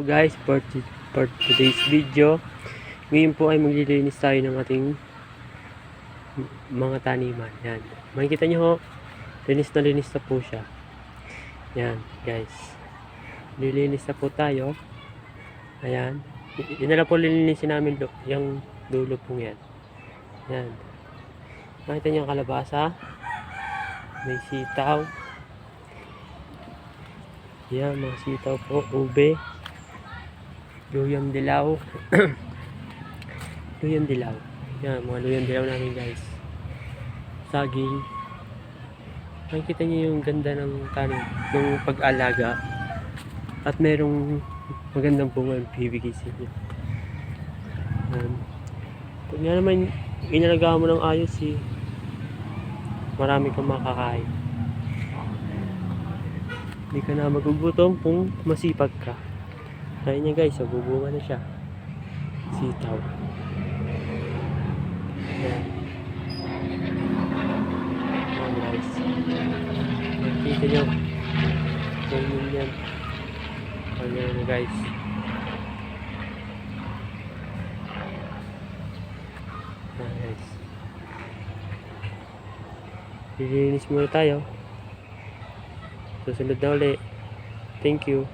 po guys, for today's video. Ngayon po ay maglilinis tayo ng ating mga taniman. Yan. Makikita nyo ho, linis na po siya. Yan guys. Lilinis na po tayo. Ayan. Yun na lang po lilinisin namin yung dulo pong yan. Yan. Makita nyo ang kalabasa. May sitaw. Yan, mga sitaw po, ube. Luyang dilaw. Luyang dilaw. Yan, mga luyang dilaw namin guys. Saging. Makikita niyo yung ganda ng tanim, ng pag-alaga. At merong magandang bunga ng PVKC niya. Pag nga naman inalagaan mo ng ayos, marami kang makakain. Hindi ka na magugutom kung masipag ka. Ayun niya guys, bubunga na siya. Sitaw. Ayan. Ayan guys. Makikita nyo. Ganyan yan. Ayan na guys. Ayan guys. Lilinis muna tayo. Susunod na ulit. Thank you.